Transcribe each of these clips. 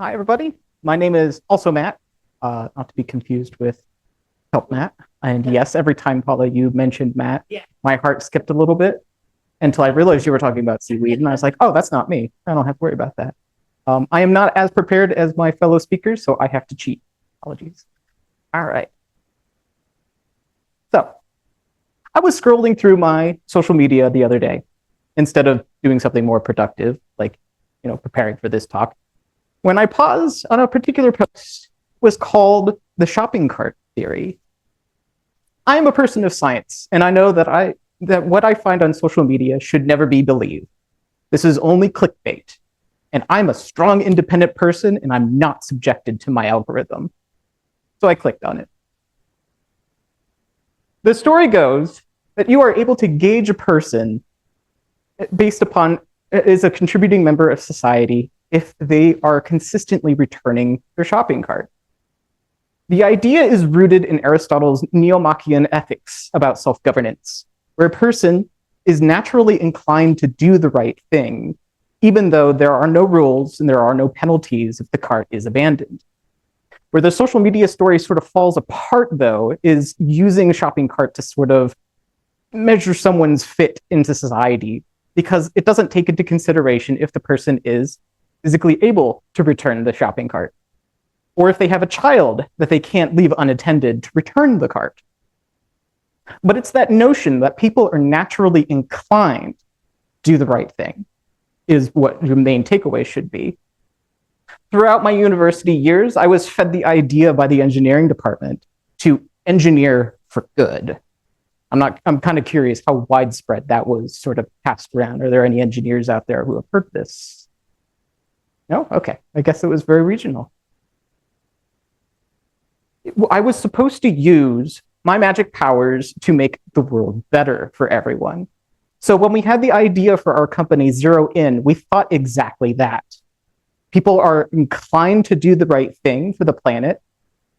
Hi, everybody. My name is also Matt, not to be confused with Help Matt. And yes, every time, Paula, you mentioned Matt, my heart skipped a little bit until I realized you were talking about seaweed. And I was like, oh, that's not me. I don't have to worry about that. I am not as prepared as my fellow speakers, so I have to cheat. Apologies. All right. So I was scrolling through my social media the other day instead of doing something more productive, like, preparing for this talk, when I paused on a particular post was called the shopping cart theory. I am a person of science, and I know that what I find on social media should never be believed. This is only clickbait, and I'm a strong, independent person, and I'm not subjected to my algorithm. So I clicked on it. The story goes that you are able to gauge a person based upon is a contributing member of society if they are consistently returning their shopping cart. The idea is rooted in Aristotle's Nicomachean Ethics about self-governance, where a person is naturally inclined to do the right thing, even though there are no rules and there are no penalties if the cart is abandoned. Where the social media story sort of falls apart, though, is using a shopping cart to sort of measure someone's fit into society, because it doesn't take into consideration if the person is physically able to return the shopping cart, or if they have a child that they can't leave unattended to return the cart. But it's that notion that people are naturally inclined to do the right thing is what the main takeaway should be. Throughout my university years, I was fed the idea by the engineering department to engineer for good. I'm kind of curious how widespread that was sort of passed around. Are there any engineers out there who have heard this? No? Okay. I guess it was very regional. I was supposed to use my magic powers to make the world better for everyone. So when we had the idea for our company, Zero In, we thought exactly that. People are inclined to do the right thing for the planet.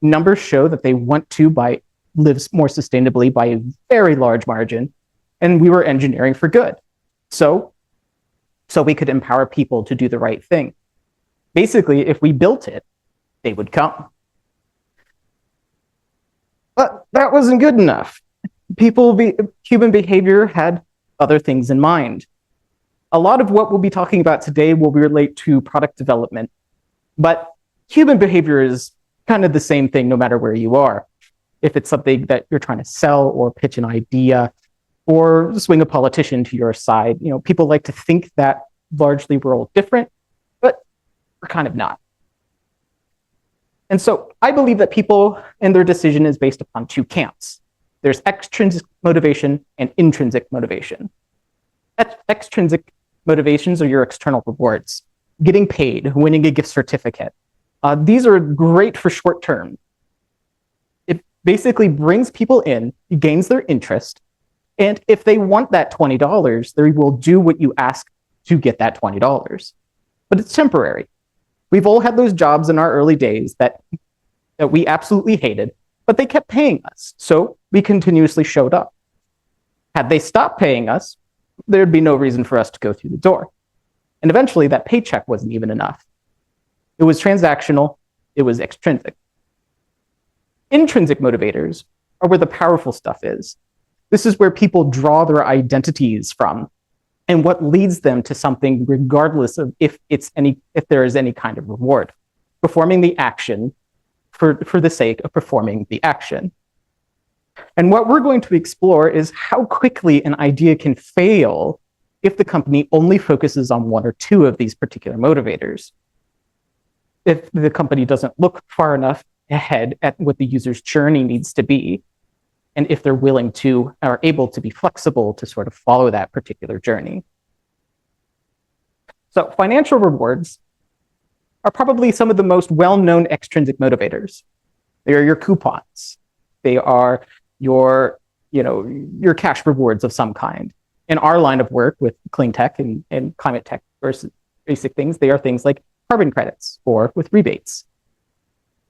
Numbers show that they want to live more sustainably by a very large margin, and we were engineering for good. So we could empower people to do the right thing. Basically, if we built it, they would come. But that wasn't good enough. Human behavior had other things in mind. A lot of what we'll be talking about today will relate to product development, but human behavior is kind of the same thing no matter where you are. If it's something that you're trying to sell or pitch an idea or swing a politician to your side, people like to think that largely we're all different, but we're kind of not. And so I believe that people and their decision is based upon two camps. There's extrinsic motivation and intrinsic motivation. Extrinsic motivations are your external rewards, getting paid, winning a gift certificate. These are great for short term. It basically brings people in, gains their interest, and if they want that $20, they will do what you ask to get that $20. But it's temporary. We've all had those jobs in our early days that we absolutely hated, but they kept paying us, so we continuously showed up. Had they stopped paying us, there'd be no reason for us to go through the door. And eventually, that paycheck wasn't even enough. It was transactional. It was extrinsic. Intrinsic motivators are where the powerful stuff is. This is where people draw their identities from and what leads them to something regardless of if there is any kind of reward. Performing the action for the sake of performing the action. And what we're going to explore is how quickly an idea can fail if the company only focuses on one or two of these particular motivators. If the company doesn't look far enough ahead at what the user's journey needs to be, and if they're willing to or able to be flexible to sort of follow that particular journey. So financial rewards are probably some of the most well-known extrinsic motivators. They are your coupons. They are your cash rewards of some kind. In our line of work with clean tech and climate tech versus basic things, they are things like carbon credits or with rebates.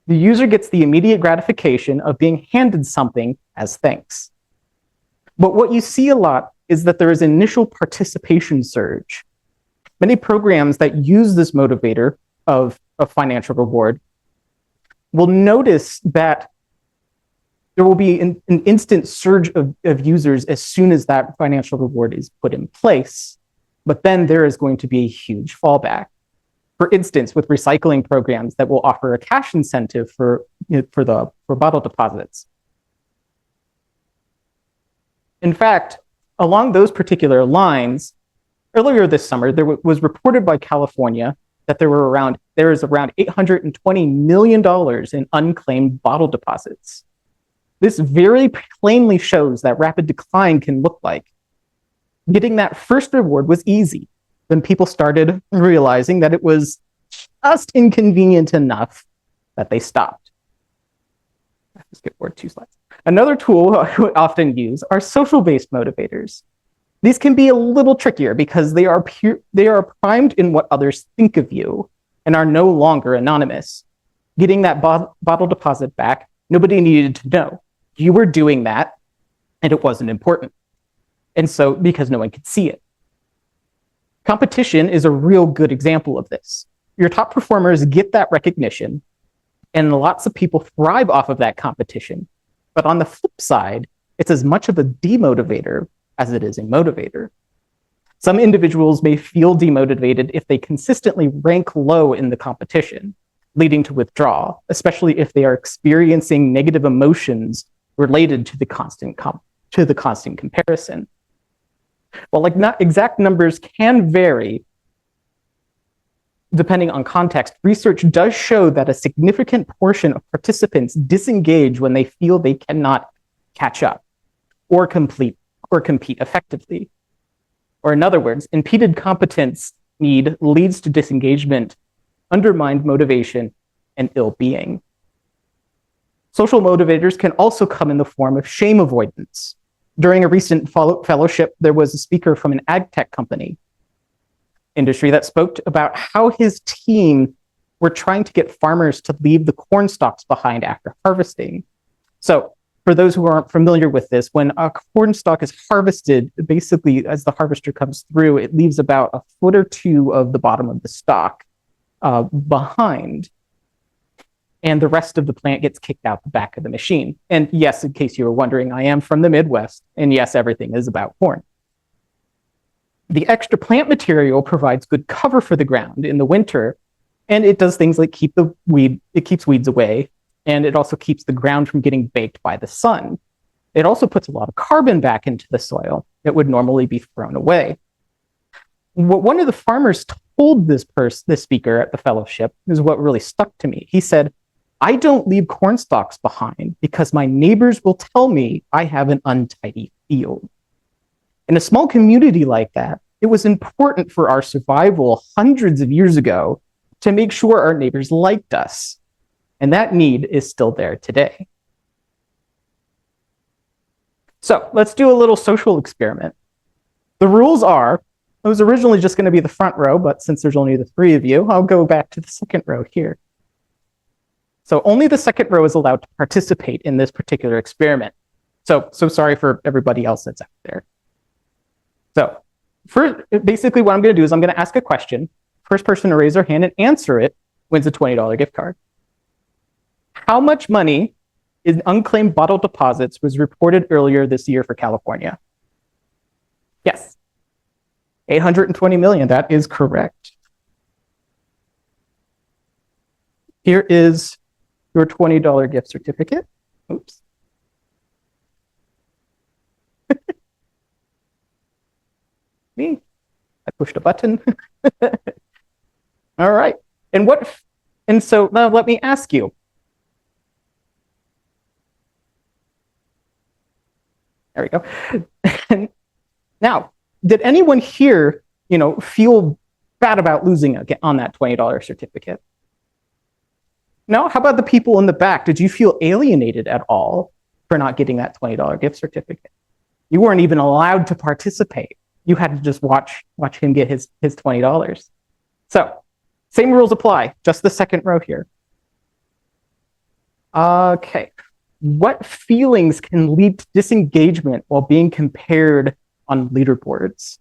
The user gets the immediate gratification of being handed something as thanks. But what you see a lot is that there is initial participation surge. Many programs that use this motivator of of financial reward, we'll notice that there will be an instant surge of users as soon as that financial reward is put in place. But then there is going to be a huge fallback. For instance, with recycling programs that will offer a cash incentive for bottle deposits. In fact, along those particular lines, earlier this summer, there was reported by California that there is around $820 million in unclaimed bottle deposits. This very plainly shows that rapid decline can look like. Getting that first reward was easy. Then people started realizing that it was just inconvenient enough that they stopped. Let's skip forward 2 slides. Another tool I often use are social-based motivators. These can be a little trickier because they are primed in what others think of you and are no longer anonymous. Getting that bottle deposit back, nobody needed to know. You were doing that, and it wasn't important. And so, because no one could see it. Competition is a real good example of this. Your top performers get that recognition, and lots of people thrive off of that competition. But on the flip side, it's as much of a demotivator as it is a motivator. Some individuals may feel demotivated if they consistently rank low in the competition, leading to withdrawal, especially if they are experiencing negative emotions related to the constant comparison. While exact numbers can vary depending on context, research does show that a significant portion of participants disengage when they feel they cannot catch up or compete effectively. Or in other words, impeded competence need leads to disengagement, undermined motivation, and ill-being. Social motivators can also come in the form of shame avoidance. During a recent fellowship, there was a speaker from an ag tech company industry that spoke about how his team were trying to get farmers to leave the corn stalks behind after harvesting. So for those who aren't familiar with this, when a corn stalk is harvested, basically as the harvester comes through, it leaves about a foot or two of the bottom of the stalk behind. And the rest of the plant gets kicked out the back of the machine. And yes, in case you were wondering, I am from the Midwest, and yes, everything is about corn. The extra plant material provides good cover for the ground in the winter, and it does things like keeps weeds away, and it also keeps the ground from getting baked by the sun. It also puts a lot of carbon back into the soil that would normally be thrown away. What one of the farmers told this speaker at the fellowship is what really stuck to me. He said, "I don't leave corn stalks behind because my neighbors will tell me I have an untidy field." In a small community like that, it was important for our survival hundreds of years ago to make sure our neighbors liked us. And that need is still there today. So let's do a little social experiment. The rules are, it was originally just going to be the front row, but since there's only the 3 of you, I'll go back to the second row here. So only the second row is allowed to participate in this particular experiment. So sorry for everybody else that's out there. So basically what I'm going to do is I'm going to ask a question. First person to raise their hand and answer it wins a $20 gift card. How much money in unclaimed bottle deposits was reported earlier this year for California? Yes. 820 million. That is correct. Here is your $20 gift certificate. Oops. Me. I pushed a button. All right. And so now let me ask you. There we go. Now, did anyone here, feel bad about losing on that $20 certificate? No? How about the people in the back? Did you feel alienated at all for not getting that $20 gift certificate? You weren't even allowed to participate. You had to just watch him get his $20. So, same rules apply, just the second row here. Okay. What feelings can lead to disengagement while being compared on leaderboards?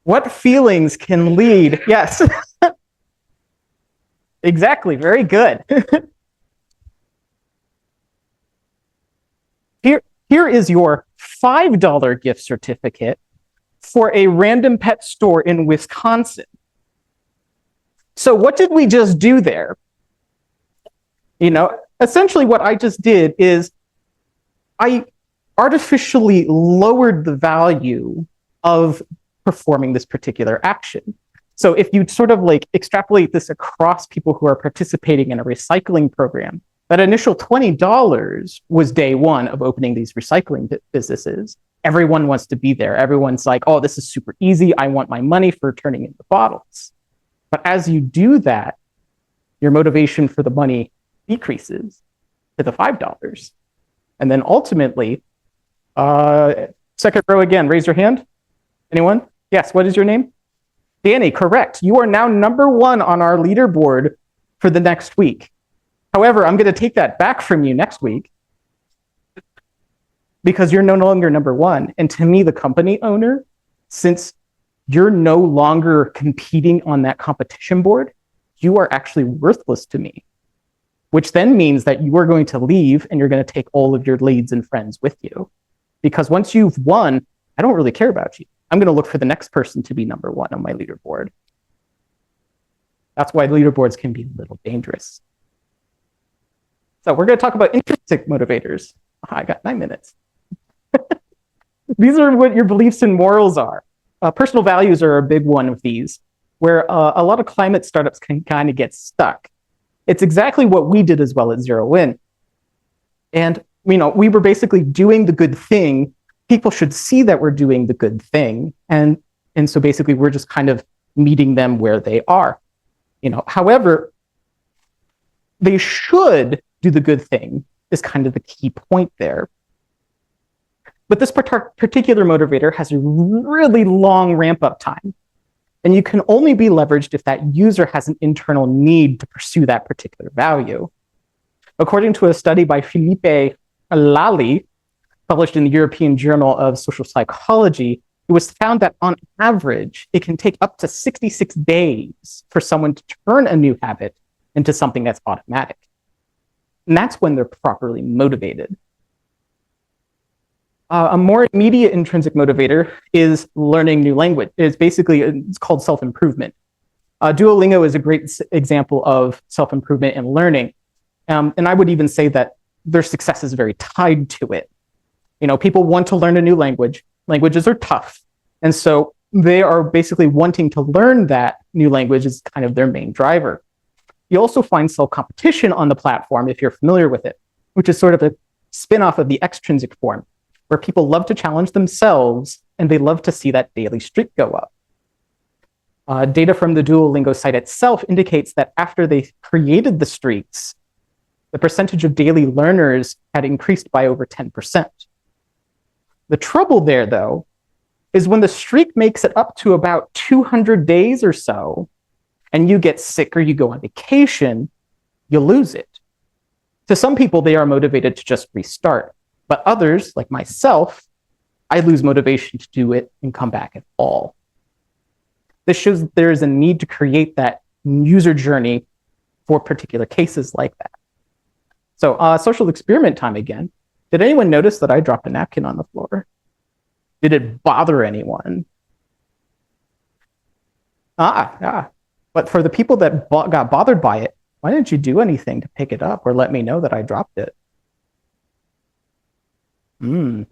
What feelings can lead? Yes. Exactly. Very good. Here is your $5 gift certificate for a random pet store in Wisconsin. So what did we just do there? Essentially what I just did is I artificially lowered the value of performing this particular action. So if you sort of like extrapolate this across people who are participating in a recycling program, that initial $20 was day one of opening these recycling businesses. Everyone wants to be there. Everyone's like, oh, this is super easy. I want my money for turning in the bottles. But as you do that, your motivation for the money decreases to the $5. And then ultimately, second row again, raise your hand. Anyone? Yes, what is your name? Danny, correct. You are now number one on our leaderboard for the next week. However, I'm going to take that back from you next week because you're no longer number one. And to me, the company owner, since you're no longer competing on that competition board, you are actually worthless to me, which then means that you are going to leave and you're going to take all of your leads and friends with you. Because once you've won, I don't really care about you. I'm going to look for the next person to be number one on my leaderboard. That's why leaderboards can be a little dangerous. So we're going to talk about intrinsic motivators. I got 9 minutes. These are what your beliefs and morals are. Personal values are a big one of these, where a lot of climate startups can kind of get stuck. It's exactly what we did as well at Zero Win. And we were basically doing the good thing. People should see that we're doing the good thing. And so basically we're just kind of meeting them where they are. However, they should do the good thing is kind of the key point there. But this particular motivator has a really long ramp up time. And you can only be leveraged if that user has an internal need to pursue that particular value. According to a study by Philippe Lally, published in the European Journal of Social Psychology, it was found that on average, it can take up to 66 days for someone to turn a new habit into something that's automatic. And that's when they're properly motivated. A more immediate intrinsic motivator is learning new language. It's called self-improvement. Duolingo is a great example of self-improvement and learning. And I would even say that their success is very tied to it. People want to learn a new language. Languages are tough. And so they are basically wanting to learn that new language is kind of their main driver. You also find self-competition on the platform, if you're familiar with it, which is sort of a spin-off of the extrinsic form, where people love to challenge themselves and they love to see that daily streak go up. Data from the Duolingo site itself indicates that after they created the streaks, the percentage of daily learners had increased by over 10%. The trouble there, though, is when the streak makes it up to about 200 days or so, and you get sick or you go on vacation, you lose it. To some people, they are motivated to just restart. But others, like myself, I lose motivation to do it and come back at all. This shows that there is a need to create that user journey for particular cases like that. So social experiment time again. Did anyone notice that I dropped a napkin on the floor? Did it bother anyone? But for the people that got bothered by it, why didn't you do anything to pick it up or let me know that I dropped it? Some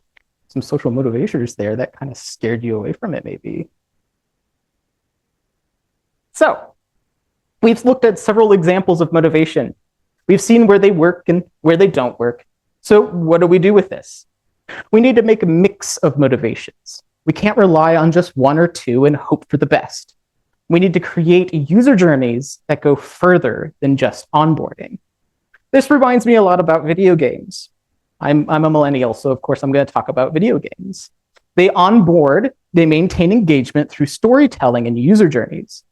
social motivators there that kind of scared you away from it, maybe. So we've looked at several examples of motivation. We've seen where they work and where they don't work. So what do we do with this? We need to make a mix of motivations. We can't rely on just one or two and hope for the best. We need to create user journeys that go further than just onboarding. This reminds me a lot about video games. I'm a millennial, so of course I'm going to talk about video games. They onboard, they maintain engagement through storytelling and user journeys.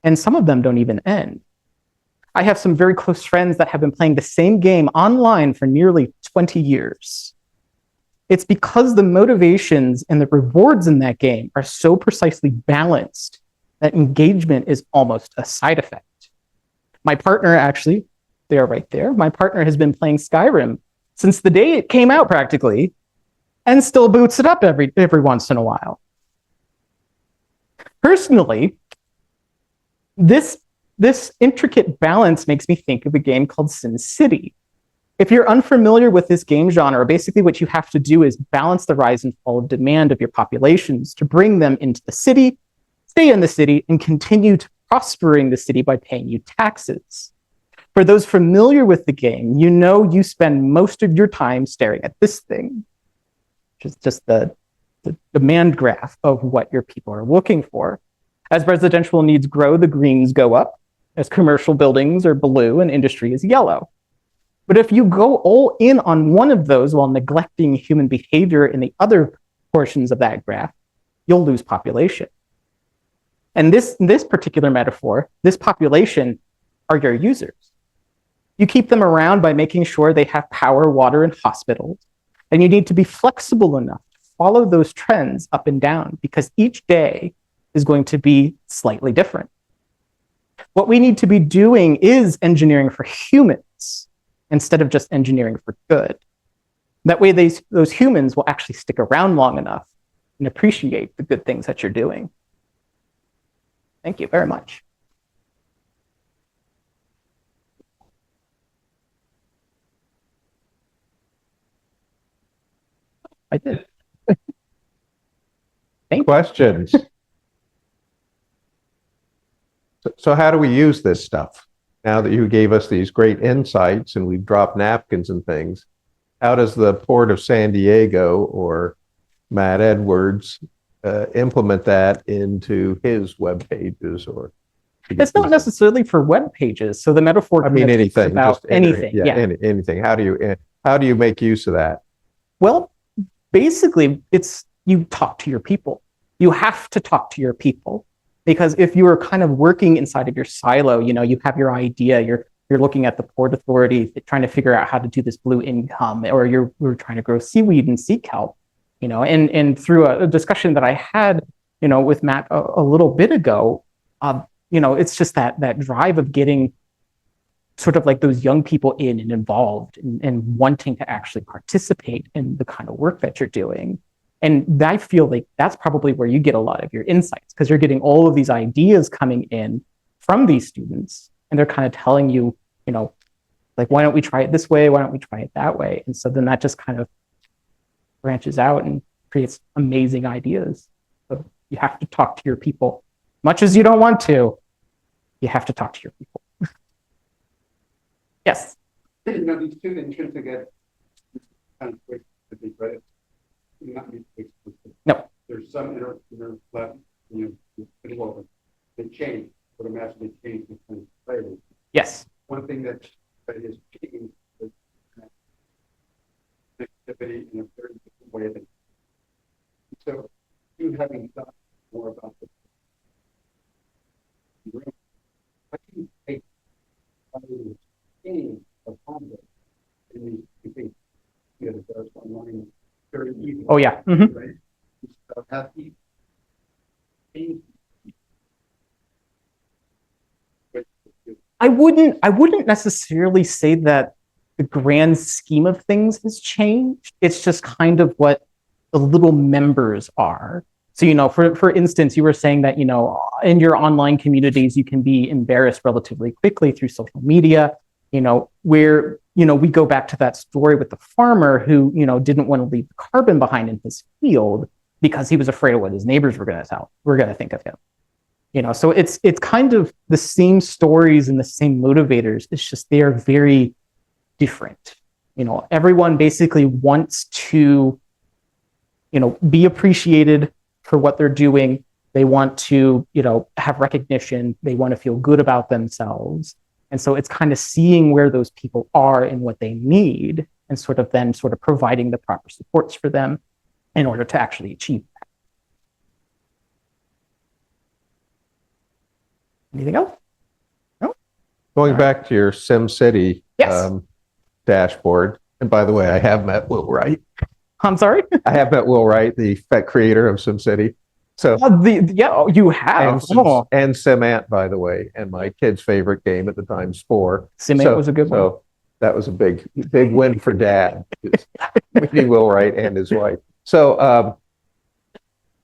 And some of them don't even end. I have some very close friends that have been playing the same game online for nearly 20 years. It's because the motivations and the rewards in that game are so precisely balanced that engagement is almost a side effect. My partner, actually, they are right there. My partner has been playing Skyrim since the day it came out practically, and still boots it up every once in a while. Personally, this intricate balance makes me think of a game called SimCity. If you're unfamiliar with this game genre, basically what you have to do is balance the rise and fall of demand of your populations to bring them into the city, stay in the city, and continue to prospering the city by paying you taxes. For those familiar with the game, you know you spend most of your time staring at this thing, which is just the demand graph of what your people are looking for. As residential needs grow, the greens go up, as commercial buildings are blue and industry is yellow. But if you go all in on one of those while neglecting human behavior in the other portions of that graph, you'll lose population. And this particular metaphor, this population are your users. You keep them around by making sure they have power, water, and hospitals. And you need to be flexible enough to follow those trends up and down because each day is going to be slightly different. What we need to be doing is engineering for humans instead of just engineering for good. That way those humans will actually stick around long enough and appreciate the good things that you're doing. Thank you very much. I did. Thank you. Questions? So how do we use this stuff? Now that you gave us these great insights and we've dropped napkins and things, how does the Port of San Diego or Matt Edwards implement that into his web pages? Or it's not necessarily for web pages. So the metaphor. I mean, anything about just anything. Yeah. Anything. How do you make use of that? Well, basically, it's you talk to your people. You have to talk to your people. Because if you are kind of working inside of your silo, you have your idea, you're looking at the Port Authority, trying to figure out how to do this blue income, or we're trying to grow seaweed and sea kelp, and through a discussion that I had, with Matt a little bit ago, it's just that drive of getting sort of like those young people in and involved and wanting to actually participate in the kind of work that you're doing. And I feel like that's probably where you get a lot of your insights because you're getting all of these ideas coming in from these students and they're kind of telling you, like, why don't we try it this way? Why don't we try it that way? And so then that just kind of branches out and creates amazing ideas. So you have to talk to your people. Much as you don't want to, you have to talk to your people. Yes? These two intrinsic kind of quick to be right. Not explicit. No. There's some inner left, involvement. They change, but massively change the kind of players. Yes. One thing that is changed is activity in a very different way. So, you having thought more about the room, how can you take the change of conduct in these things? There's online. Very easy. Oh yeah. Mm-hmm. Right? So happy. I wouldn't necessarily say that the grand scheme of things has changed. It's just kind of what the little members are. So, for instance, you were saying that, in your online communities, you can be embarrassed relatively quickly through social media, where we go back to that story with the farmer who, didn't want to leave the carbon behind in his field because he was afraid of what his neighbors were going to think of him. So it's kind of the same stories and the same motivators. It's just they are very different. Everyone basically wants to, be appreciated for what they're doing. They want to, have recognition. They want to feel good about themselves. And so it's kind of seeing where those people are and what they need and sort of providing the proper supports for them in order to actually achieve that. Anything else? No? Going back to your SimCity Yes. Dashboard, and by the way, I have met Will Wright. I'm sorry. I have met Will Wright, the creator of SimCity. So Yeah, you have. and SimAnt, by the way, and my kid's favorite game at the time, Spore. SimAnt was a good one. So that was a big win for Dad, meeting Will Wright and his wife. So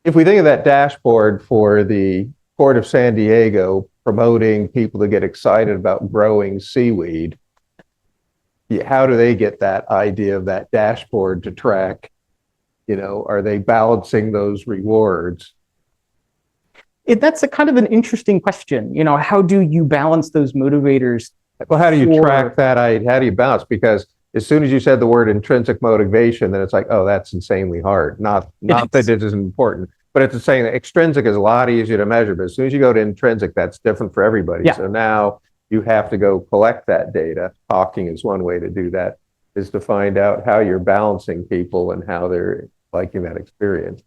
if we think of that dashboard for the Port of San Diego promoting people to get excited about growing seaweed, how do they get that idea of that dashboard to track? Are they balancing those rewards? That's a kind of an interesting question. How do you balance those motivators? Well, how do you track that? How do you balance? Because as soon as you said the word intrinsic motivation, then it's like, oh, that's insanely hard. Not that it isn't important, but it's saying that extrinsic is a lot easier to measure. But as soon as you go to intrinsic, that's different for everybody. Yeah. So now you have to go collect that data. Talking is one way to do that, is to find out how you're balancing people and how they're liking that experience.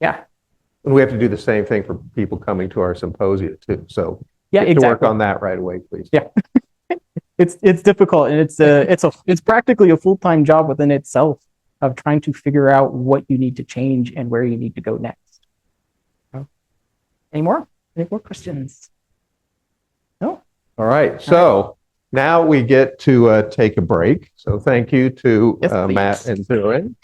Yeah. And we have to do the same thing for people coming to our symposia too. So yeah, get to work on that right away, please. Yeah. It's difficult, and it's practically a full-time job within itself of trying to figure out what you need to change and where you need to go next. Any more questions? No? All right. So now we get to take a break. So thank you to Yes, Matt and Thurin.